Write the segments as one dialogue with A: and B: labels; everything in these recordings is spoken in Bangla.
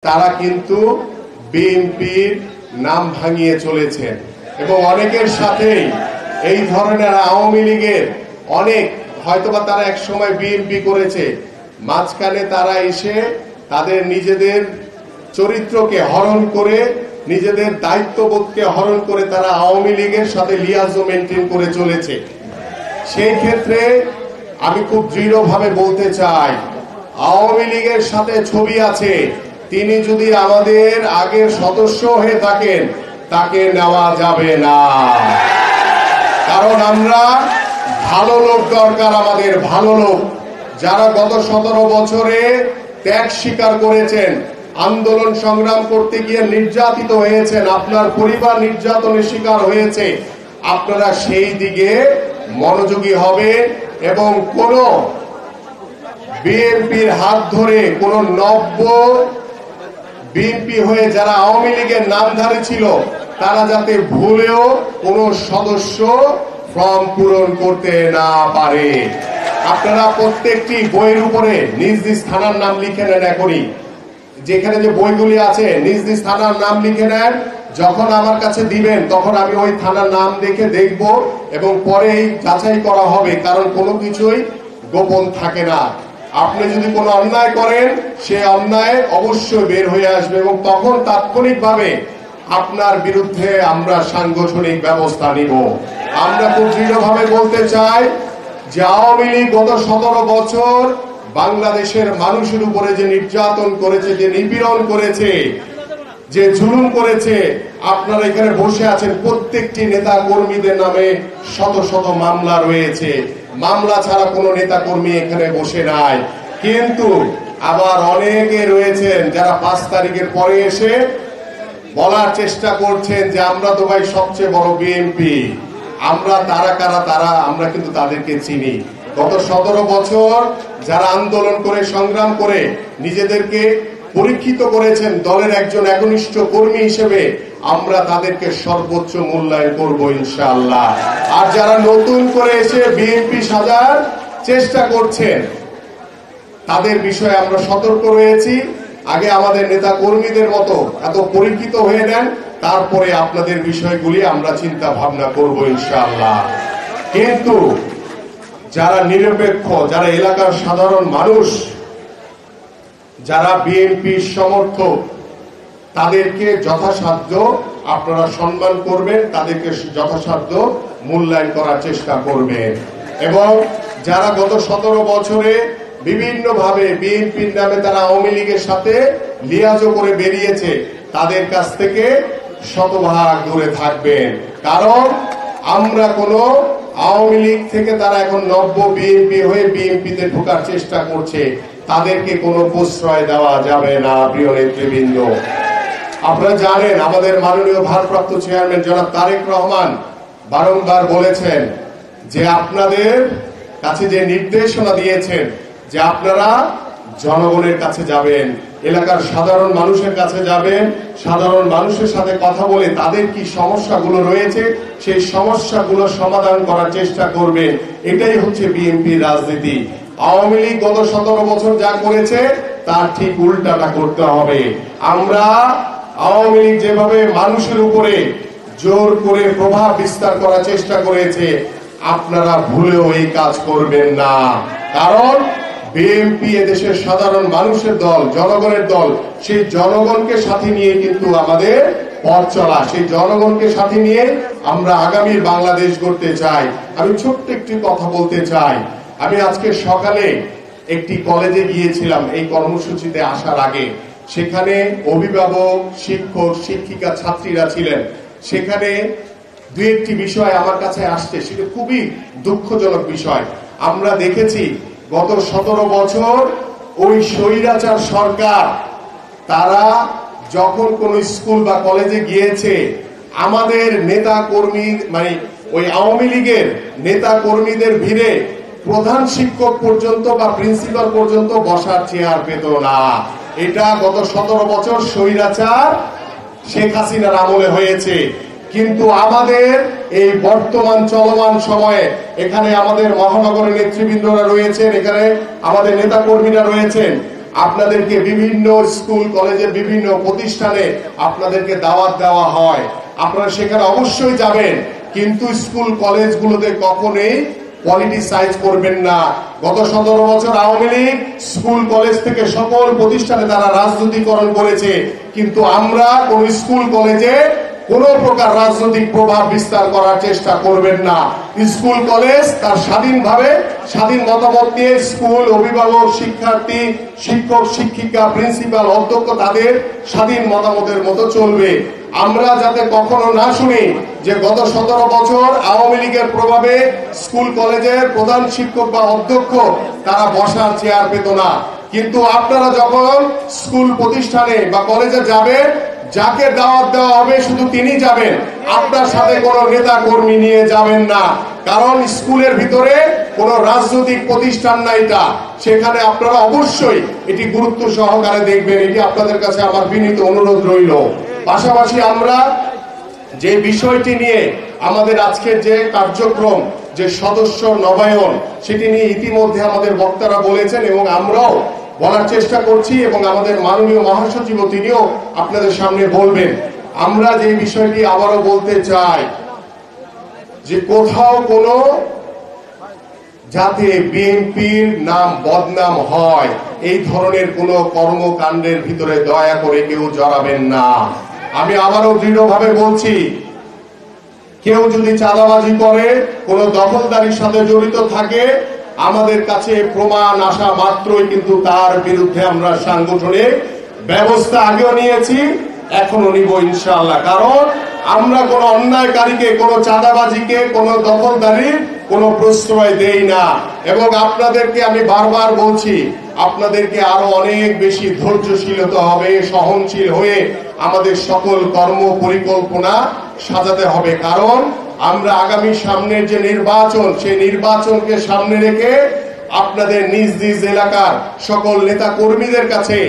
A: তারা কিন্তু বিএনপির নাম ভাঙিয়ে চলেছেন এবং অনেকের সাথেই এই ধরনের আওয়ামী লীগের অনেক হয়তোবা তারা এক সময় বিএনপি করেছে, মাঝখানে তারা এসে তাদের নিজেদের চরিত্রকে হরণ করে, নিজেদের দায়িত্ববোধকে হরণ করে তারা আওয়ামী লীগের সাথে লিয়াজো মেনটেন করে চলেছে। সেই ক্ষেত্রে আমি খুব দৃঢ়ভাবে বলতে চাই, আওয়ামী লীগের সাথে ছবি আছে, তিনি যদি আমাদের আগের সদস্য হয়ে থাকেন তাকে নেওয়া যাবে না। কারণ আমরা ভালো লোক দরকার, আমাদের ভালো লোক যারা গত 17 বছরে ত্যাগ স্বীকার করেছেন, আন্দোলন সংগ্রাম করতে গিয়ে নির্যাতিত হয়েছেন, আপনার পরিবার নির্যাতনের শিকার হয়েছে, আপনারা সেই দিকে মনোযোগী হবে এবং কোন বিএনপির হাত ধরে কোন নব্য বিএনপি হয়ে যারা আওয়ামী লীগের নামধারী ছিল তারা যাতে ভুলেও কোন সদস্য ফর্ম পূরণ করতে না পারে। আপনারা প্রত্যেকটি বইয়ের উপরে নিজ নিজ থানার নাম লিখে নেন, এখনই যেখানে যে বইগুলি আছে নিজ নিজ থানার নাম লিখে নেন। যখন আমার কাছে দিবেন তখন আমি ওই থানার নাম দেখে দেখব এবং পরেই যাচাই করা হবে, কারণ কোনো কিছুই গোপন থাকে না। আপনি যদি কোনো অন্যায় করেন সে অন্যায় অবশ্যই বের হয়ে আসবে এবং তখন তাৎক্ষণিকভাবে আপনার বিরুদ্ধে আমরা সাংগঠনিক ব্যবস্থা নিব। আমরা খুব দৃঢ়ভাবে বলতে চাই যে আওয়ামী লীগ গত 17 বছর বাংলাদেশের মানুষের উপরে যে নির্যাতন করেছে, যে নিপীড়ন করেছে, যে জুলুম করেছে, আপনারা এখানে বসে আছেন, প্রত্যেকটি নেতা কর্মীদের নামে শত শত মামলা রয়েছে। মামলা ছাড়া কোনো নেতা কর্মী এখানে বসে নাই, কিন্তু আবার অনেকে রয়েছেন যারা 5 তারিখের পরে এসে বলার চেষ্টা করছেন যে আমরা তো ভাই সবচেয়ে বড় বিএনপি। আমরা তারা কারা তারা আমরা কিন্তু তাদেরকে চিনি। গত 17 বছর যারা আন্দোলন করে সংগ্রাম করে নিজেদেরকে পরীক্ষিত করেছেন দলের একজন একনিষ্ঠ কর্মী হিসেবে, আমরা তাদেরকে সর্বোচ্চ মূল্যায়ন করব ইনশাআল্লাহ। আর যারা নতুন করে এসে বিএনপি সাজার চেষ্টা করছেন তাদের বিষয়ে আমরা সতর্ক রয়েছি। আগে আমাদের নেতা কর্মীদের মতো এত পরীক্ষিত হয়ে নেন, তারপরে আপনাদের বিষয়গুলি আমরা চিন্তা ভাবনা করব ইনশাআল্লাহ। কিন্তু যারা নিরপেক্ষ, যারা এলাকার সাধারণ মানুষ, যারা বিএনপির সমর্থক, তাদেরকে যথাসাধ্য আপনারা সম্মান করবেন, তাদেরকে যথাসাধ্য মূল্যায়ন করার চেষ্টা করবেন এবং যারা গত 17 বছরে বিভিন্নভাবে বিএনপির নামে তারা আওয়ামী লীগের সাথে লিয়াজো করে বেরিয়েছে তাদের কাছ থেকে শতভাগ দূরে থাকবেন। কারণ আমরা কোনো আওয়ামী লীগ থেকে তারা এখন নব্য বিএনপি হয়ে বিএনপিতে ঢোকার চেষ্টা করছে, তাদেরকে কোনো প্রশ্রয় দেওয়া যাবে না। প্রিয় নেতৃবৃন্দ, আপনারা জানেন আমাদের মাননীয় ভারপ্রাপ্ত চেয়ারম্যান জনাব তারেক রহমান বারংবার বলেছেন যে আপনাদের কাছে যে নির্দেশনা দিয়েছেন যে আপনারা জনগণের কাছে যাবেন, এলাকার সাধারণ মানুষের কাছে যাবেন, সাধারণ মানুষের সাথে কথা বলে তাদের কি সমস্যাগুলো রয়েছে সেই সমস্যাগুলো সমাধান করার চেষ্টা করবেন। এটাই হচ্ছে বিএনপির রাজনীতি। আওয়ামী লীগ গত 17 বছর যা করেছে তার ঠিক উল্টাটা করতে হবে। আমরা আওয়ামী লীগ যেভাবে মানুষের উপরে জোর করে প্রভাব বিস্তার করার চেষ্টা করেছে, আপনারা ভুলেও এই কাজ করবেন না। কারণ বিএনপি এদেশের সাধারণ মানুষের দল, জনগণের দল। সেই জনগণকে সাথে নিয়ে কিন্তু আমাদের পথ চলা, সেই জনগণকে সাথে নিয়ে আমরা আগামীর বাংলাদেশ গড়তে চাই। আমি ছোট্ট একটি কথা বলতে চাই। আমি আজকে সকালে একটি কলেজে গিয়েছিলাম এই কর্মসূচিতে আসার আগে। সেখানে অভিভাবক, শিক্ষক, শিক্ষিকা, ছাত্রীরা ছিলেন। সেখানে দুই একটি বিষয় আমার কাছে আসছে, সেটা খুবই দুঃখজনক বিষয়। আমরা দেখেছি গত 17 বছর ওই স্বৈরাচার সরকার তারা যখন কোন স্কুল বা কলেজে গিয়েছে, আমাদের নেতা কর্মী মানে ওই আওয়ামী লীগের নেতা কর্মীদের ভিড়ে প্রধান শিক্ষক পর্যন্ত বা প্রিন্সিপাল পর্যন্ত বসার চেয়ার পেত না। এটা গত 17 বছর স্বৈরাচার শেখ হাসিনার আমলে হয়েছে। কিন্তু আমাদের এই বর্তমান চলমান সময়ে এখানে আমাদের মহানগরের নেতৃবৃন্দরা রয়েছেন, এখানে আমাদের নেতা কর্মীরা রয়েছেন, আপনাদেরকে বিভিন্ন স্কুল কলেজে বিভিন্ন প্রতিষ্ঠানে আপনাদেরকে দাওয়াত দেওয়া হয়, আপনারা সেখানে অবশ্যই যাবেন, কিন্তু স্কুল কলেজগুলোতে কখনোই পলিটিসাইজ করবেন না। গত 17 বছর আওয়ামী লীগ স্কুল কলেজ থেকে সকল প্রতিষ্ঠানে তারা রাজনীতিকরণ করেছে, কিন্তু আমরা কোন স্কুল কলেজে কোন প্রকার রাজনৈতিক প্রভাব বিস্তার করার চেষ্টা করবেন না। স্কুল কলেজ তার স্বাধীনভাবে স্বাধীন মতামত নিয়ে স্কুল, অভিভাবক, শিক্ষার্থী, শিক্ষক, শিক্ষিকা, প্রিন্সিপাল, অধ্যক্ষ তাদের স্বাধীন মতামতের মতো চলবে। আমরা যাতে কখনো না শুনি যে গত 17 বছর আওয়ামী লীগের প্রভাবে স্কুল কলেজের প্রধান শিক্ষক বা অধ্যক্ষ তারা বসার চেয়ার পেত না, কিন্তু আপনারা যখন স্কুল প্রতিষ্ঠানে বা কলেজে যাবেন, যাকে দাওয়াত দেওয়া হবে শুধু তিনি যাবেন, আপনার সাথে কোনো নেতা কর্মী নিয়ে যাবেন না, কারণ স্কুলের ভিতরে কোনো রাজনৈতিক প্রতিষ্ঠান না এটা। সেখানে আপনারা অবশ্যই এটি গুরুত্ব সহকারে দেখবেন, এটি আপনাদের কাছে আমার বিনীত অনুরোধ রইল। পাশাপাশি আমরা যে বিষয়টি নিয়ে আমাদের আজকের যে কার্যক্রম, যে সদস্য নবায়ন, সেটি নিয়ে ইতিমধ্যে আমাদের বক্তারা বলেছেন এবং আমরাও বলার চেষ্টা করছি এবং আমাদের মাননীয় মহাসচিব তিনিও আপনাদের সামনে বলবেন। আমরা যে বিষয়টি আবারও বলতে চাই যে কোথাও কোনো যাতে বিএনপির নাম বদনাম হয় এই ধরনের কোনো কর্মকাণ্ডের ভিতরে দয়া করে কেউ জড়াবেন না। আমি আবারও দৃঢ়ভাবে বলছি, কেউ যদি চাঁদাবাজি করে, কোন দখলদারির সাথে জড়িত থাকে, আমাদের কাছে প্রমাণ আসা মাত্রই কিন্তু তার বিরুদ্ধে আমরা সাংগঠনিক ব্যবস্থা আগেও নিয়েছি, এখনো নিব ইনশাআল্লাহ। কারণ আমরা কোন অন্যায়কারীকে, কোন চাঁদাবাজিকে, কোন দখলদারির কোন প্রশ্রয় দেই না। এবং আপনাদেরকে আমি বারবার বলছি, আপনাদেরকে আরো অনেক বেশি ধৈর্যশীল হতে হবে, সহনশীল হয়ে আমাদের সকল কর্ম পরিকল্পনা সাজাতে হবে। কারণ আমরা আগামী সামনের যে নির্বাচন, সেই নির্বাচনকে সামনে রেখে আপনাদের নিজ নিজ এলাকার সকল নেতা কর্মীদের কাছে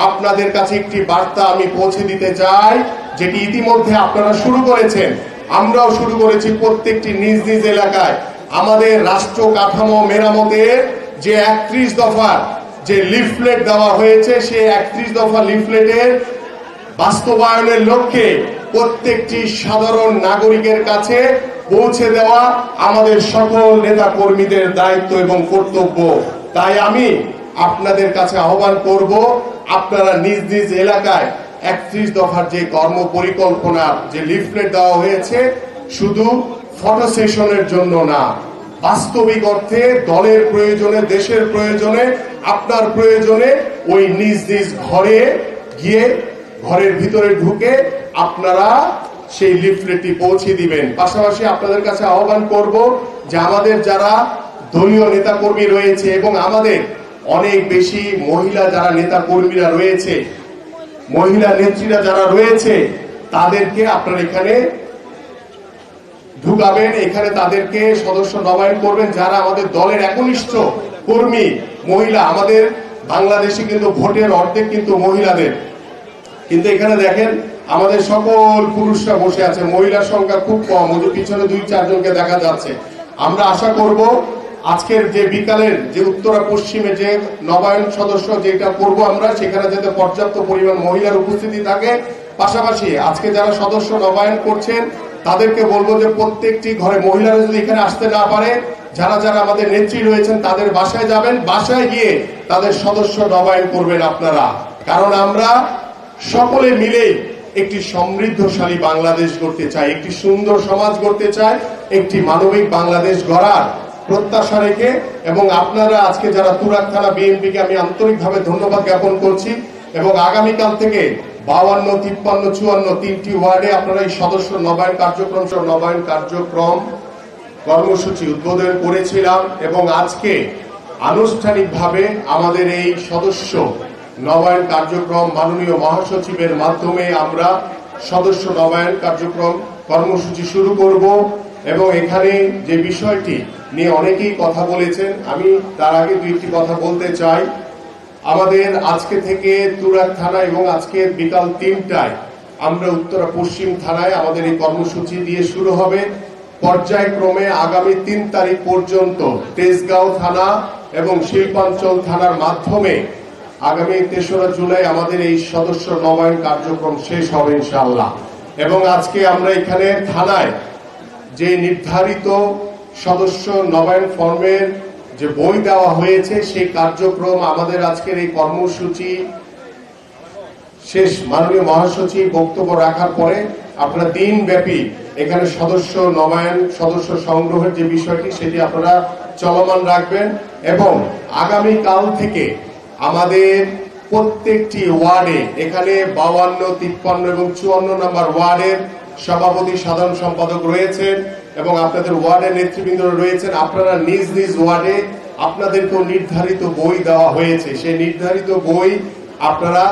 A: আপনাদের কাছে একটি বার্তা আমি পৌঁছে দিতে চাই, যেটি ইতিমধ্যে আপনারা শুরু করেছেন, আমরাও শুরু করেছি। প্রত্যেকটি নিজ নিজ এলাকায় আমাদের রাষ্ট্র কাঠামো মেরামতের যে 31 দফার যে লিফলেট দেওয়া হয়েছে, সেই 31 দফা লিফলেটের বাস্তবায়নের লক্ষ্যে প্রত্যেকটি সাধারণ নাগরিকের কাছে পৌঁছে দেওয়া আমাদের সকল নেতা কর্মীদের দায়িত্ব এবং কর্তব্য। তাই আমি আপনাদের কাছে আহ্বান করব, আপনারা নিজ নিজ এলাকায় 31 দফার যে কর্ম পরিকল্পনা যে লিফলেট দেওয়া হয়েছে, শুধু ফটো সেশনের জন্য না, বাস্তবিক অর্থে দলের প্রয়োজনে, দেশের প্রয়োজনে, আপনার প্রয়োজনে ওই নিজ নিজ ঘরে গিয়ে ঘরের ভিতরে ঢুকে আপনারা সেই লিফলেটটি পৌঁছে দিবেন। পাশাপাশি আপনাদের কাছে আহ্বান করব যে আমাদের যারা দলীয় নেতা কর্মী রয়েছে এবং আমাদের অনেক বেশি মহিলা যারা নেতা কর্মীরা রয়েছে, মহিলা নেত্রীরা যারা রয়েছে, তাদেরকে আপনারা এখানে ঢুকাবেন, এখানে তাদেরকে সদস্য নবায়ন করবেন যারা আমাদের দলের একনিষ্ঠ কর্মী মহিলা। আমাদের বাংলাদেশে কিন্তু ভোটের অর্ধেক কিন্তু মহিলাদের, কিন্তু এখানে দেখেন আমাদের সকল পুরুষরা বসে আছে, মহিলার সংখ্যা খুব কম, ওই পিছনে 2-4 জনকে দেখা যাচ্ছে। আমরা আশা করব আজকের যে বিকালের যে উত্তরা পশ্চিমে যে নবায়ন সদস্য যেটা করব আমরা, সেখানে যাতে পর্যাপ্ত পরিমাণ মহিলার উপস্থিতি থাকে। পাশাপাশি আজকে যারা সদস্য নবায়ন করছেন তাদেরকে বলবো যে প্রত্যেকটি ঘরে মহিলারা যদি এখানে আসতে না পারে, যারা যারা আমাদের নেত্রী রয়েছেন তাদের বাসায় যাবেন, বাসায় গিয়ে তাদের সদস্য নবায়ন করবেন আপনারা। কারণ আমরা সকলে মিলে একটি সমৃদ্ধশালী বাংলাদেশ গড়তে চাই, একটি সুন্দর সমাজ গড়তে চাই, একটি মানবিক বাংলাদেশ গড়ার প্রত্যাশা রেখে। এবং আপনারা আজকে যারা তুরাগ থানা বিএনপিকে আমি আন্তরিকভাবে ধন্যবাদ জ্ঞাপন করছি এবং আগামীকাল থেকে 52, 53, 54 তিনটি ওয়ার্ডে আপনারা এই সদস্য নবায়ন কার্যক্রম কর্মসূচি উদ্বোধন করেছিলাম এবং আজকে আনুষ্ঠানিকভাবে আমাদের এই সদস্য নবায়ন কার্যক্রম মাননীয় মহাসচিবের মাধ্যমে আমরা সদস্য নবায়ন কার্যক্রম কর্মসূচি শুরু করব। এবং এখানে যে বিষয়টি নিয়ে অনেকেই কথা বলেছেন, আমি তার আগে 2টি কথা বলতে চাই। আমাদের আজকে থেকে তুরাগ থানা এবং আজকে বিকাল 3টায় আমরা উত্তরা পশ্চিম থানায় আমাদের এই কর্মসূচি দিয়ে শুরু হবে। পর্যায়ক্রমে আগামী 3 তারিখ পর্যন্ত তেজগাঁও থানা এবং শিল্পাঞ্চল থানার মাধ্যমে আগামী ৩রা জুলাই আমাদের এই সদস্য নবায়ন কার্যক্রম শেষ হবে ইনশাআল্লাহ। এবং আজকে আমরা এখানে থানায় যে নির্ধারিত সদস্য নবায়ন ফর্মের যে বই দেওয়া হয়েছে সেই কার্যক্রম আমাদের আজকের এই কর্মসূচি শেষ মাননীয় মহাসচিব বক্তব্য রাখার পরে আপনারা দিনব্যাপী এখানে সদস্য নবায়ন সদস্য সংগ্রহের যে বিষয়টি সেটি আপনারা চলমান রাখবেন। এবং আগামী কাল থেকে আমাদের প্রত্যেকটি ওয়ার্ডে এখানে 52, 53 এবং 54 নম্বর ওয়ার্ডের সভাপতি সাধারণ সম্পাদক রয়েছেন এবং আপনাদের ওয়ার্ডের নেতৃবৃন্দ রয়েছেন। আপনারা নিজ নিজ ওয়ার্ডে আপনাদেরকেও নির্ধারিত বই দেওয়া হয়েছে, সেই নির্ধারিত বই আপনারা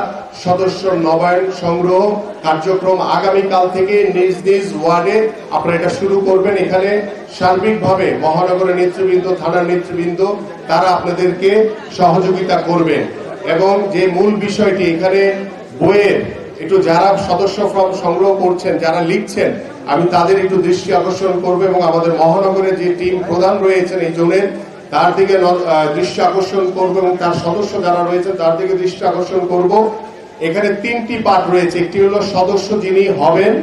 A: সদস্য নবায়ন সংগ্রহ কার্যক্রম আগামীকাল থেকে নিজ নিজ ওয়ার্ডে আপনারা এটা শুরু করবেন। এখানে সার্বিকভাবে মহানগরের নেতৃবৃন্দ, থানার নেতৃবৃন্দ তারা আপনাদেরকে সহযোগিতা করবেন। এবং যে মূল বিষয়টি এখানে বইয়ের একটু যারা সদস্য ফর্ম সংগ্রহ করছেন, যারা লিখছেন, আমি তাদের একটু দৃষ্টি আকর্ষণ করবো এবং আমাদের মহানগরের যে টিম প্রধান রয়েছেন এই জোনের তার দিকে দৃষ্টি আকর্ষণ করবো এবং তার সদস্য যারা রয়েছে তার দিকে দৃষ্টি আকর্ষণ করব। এখানে 3টি পার্ট রয়েছে, একটি হলো সদস্য যিনি হবেন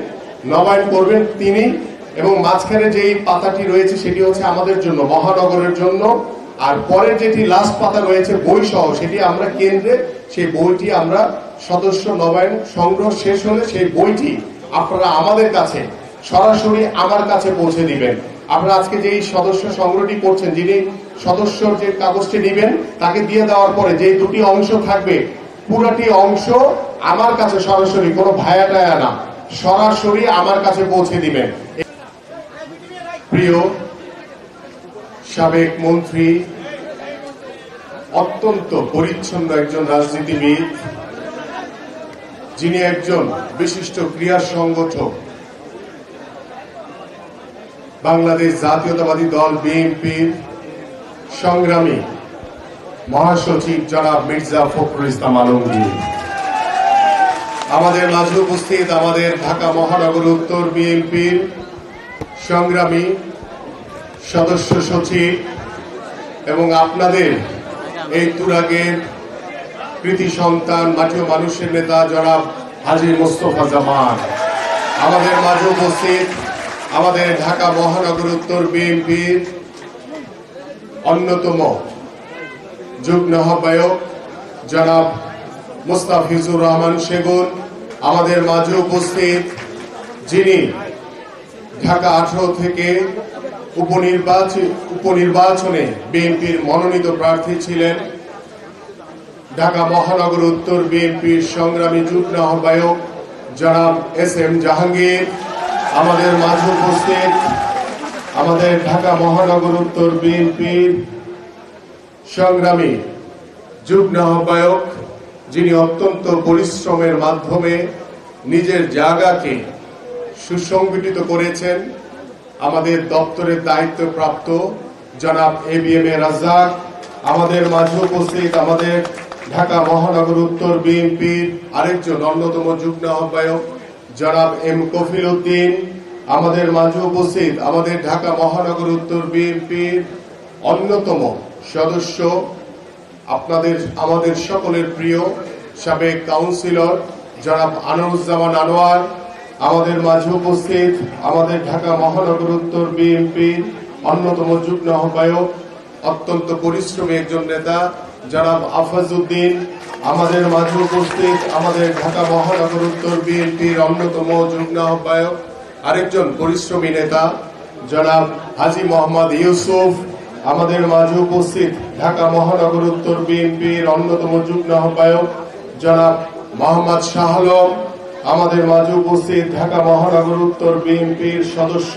A: নবায়ন করবেন তিনি, এবং মাঝখানে যেই পাতাটি রয়েছে সেটি হচ্ছে আমাদের জন্য মহানগরের জন্য, আর পরের যেটি লাস্ট পাতা রয়েছে বই সহ সেটি আমরা কেন্দ্রে সেই বইটি আমরা সদস্য নবায়ন সংগ্রহ শেষ হলে সেই বইটি আপনারা আমাদের কাছে সরাসরি আমার কাছে পৌঁছে দিবেন। আপনারা আজকে যে সদস্য সংগ্রহটি করছেন, যিনি সদস্য যে কাগজটি নেবেন তাকে দিয়ে দেওয়ার পরে যে 2টি অংশ থাকবে পুরোটি অংশ আমার কাছে সরাসরি, কোনো ভায়া টায়া না, সরাসরি আমার কাছে পৌঁছে দিবেন। প্রিয় সাবেক মন্ত্রী, অত্যন্ত পরিচ্ছন্ন একজন রাজনীতিবিদ, যিনি একজন বিশিষ্ট ক্রীড়া সংগঠক, বাংলাদেশ জাতীয়তাবাদী দল বিএনপির সংগ্রামী মহাসচিব জনাব মির্জা ফখরুল ইসলাম আলমগীর, আমাদের মাঝে উপস্থিত আমাদের ঢাকা মহানগর উত্তর বিএনপির সংগ্রামী সদস্য সচিব এবং আপনাদের এই তুরাগের কৃতি সন্তান মাটি ও মানুষের নেতা জনাব হাজী মোস্তফা জামান, আমাদের মাঝে উপস্থিত আমাদের ঢাকা মহানগর উত্তর বিএনপির অন্যতম যুগ্ম আহ্বায়ক জনাব মুস্তাফিজুর রহমান সেগুন, আমাদের মাঝে উপস্থিত যিনি ঢাকা 18 থেকে উপনির্বাচনে বিএনপির মনোনীত প্রার্থী ছিলেন, ঢাকা মহানগর উত্তর বিএনপির সংগ্রামী যুগ্ম আহ্বায়ক জনাব SM জাহাঙ্গীর, আমাদের মাঝে উপস্থিত আমাদের ঢাকা মহানগর উত্তর বিএনপির সংগ্রামী যুগ্ম আহ্বায়ক, যিনি অত্যন্ত পরিশ্রমের মাধ্যমে নিজের জায়গাকে সুসংগঠিত করেছেন, আমাদের দপ্তরের দায়িত্বপ্রাপ্ত জনাব ABM রাজ্জাক, আমাদের মাঝে উপস্থিত আমাদের ঢাকা মহানগর উত্তর বিএনপির আরেকজন অন্যতম যুগ্ম আহ্বায়ক জনাব M কফিল উদ্দিন, আমাদের মাঝে উপস্থিত আমাদের ঢাকা মহানগর উত্তর বিএনপির অন্যতম সদস্য আমাদের সকলের প্রিয় সাবেক কাউন্সিলর জনাব আনোয়ারুজ্জামান আনোয়ার, আমাদের মাঝে উপস্থিত আমাদের ঢাকা মহানগর উত্তর বিএনপির অন্যতম যুগ্ম আহ্বায়ক অত্যন্ত পরিশ্রমী একজন নেতা জনাব আফাজউদ্দিন, আমাদের মাঝে উপস্থিত আমাদের ঢাকা মহানগর উত্তর বিএনপির অন্যতম যুগ্ম আহ্বায়ক আরেকজন পরিশ্রমী নেতা জনাব হাজী মোহাম্মদ ইউসুফ, আমাদের মাঝে উপস্থিত ঢাকা মহানগর উত্তর বিএনপির অন্যতম যুগ্ম আহ্বায়ক জনাব মোহাম্মদ শাহ আলম, আমাদের মাঝে উপস্থিত ঢাকা মহানগর উত্তর বিএনপির সদস্য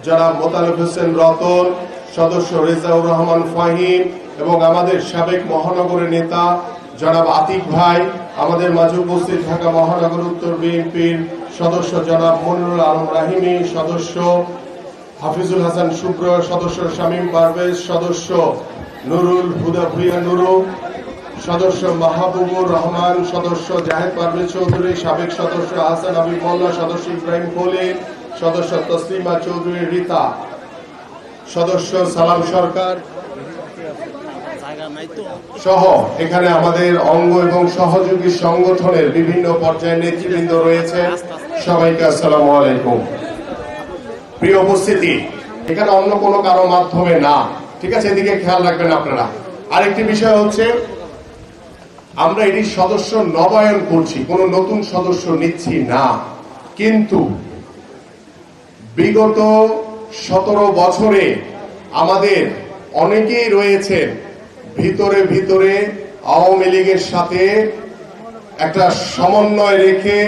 A: জনাব মোতালেব হোসেন রতন, সদস্য রেজাউর রহমান ফাহিম এবং আমাদের সাবেক মহানগরের নেতা জনাব আতিক ভাই, আমাদের মাঝে উপস্থিত ঢাকা মহানগর উত্তর বিএনপির সদস্য জনাব মনিরুল আলম রাহিমি, সদস্য হাফিজুল হাসান শুভ্র, সদস্য শামীম পারভেজ, সদস্য নুরুল হুদা ভুইয়া নুরু, সদস্য মাহবুবুর রহমান, সদস্য জাহেদ পারভেজ চৌধুরী, সাবেক সদস্য হাসান হাবিব মোল্লা, সদস্য ইব্রাহিম খলিল, সদস্য তসলিমা চৌধুরী রীতা, সদস্য সালাম সরকার, সহ এখানে আমাদের অঙ্গ এবং সহযোগী সংগঠনের বিভিন্ন পর্যায়ের নেতৃবৃন্দ রয়েছে। সবাইকে আসসালামু আলাইকুম। প্রিয় উপস্থিতি, এখানে অন্য কোনো কারো মাধ্যমে না, ঠিক আছে? এদিকে খেয়াল রাখবেন আপনারা। আরেকটি বিষয় হচ্ছে, আমরা এটি সদস্য নবায়ন করছি, কোনো নতুন সদস্য নিচ্ছি না, কিন্তু বিগত 17 বছরে আমাদের অনেকেই রয়েছেন ভিতরে ভিতরে আওয়ামী লীগের সাথে একটা সমন্বয় রেখে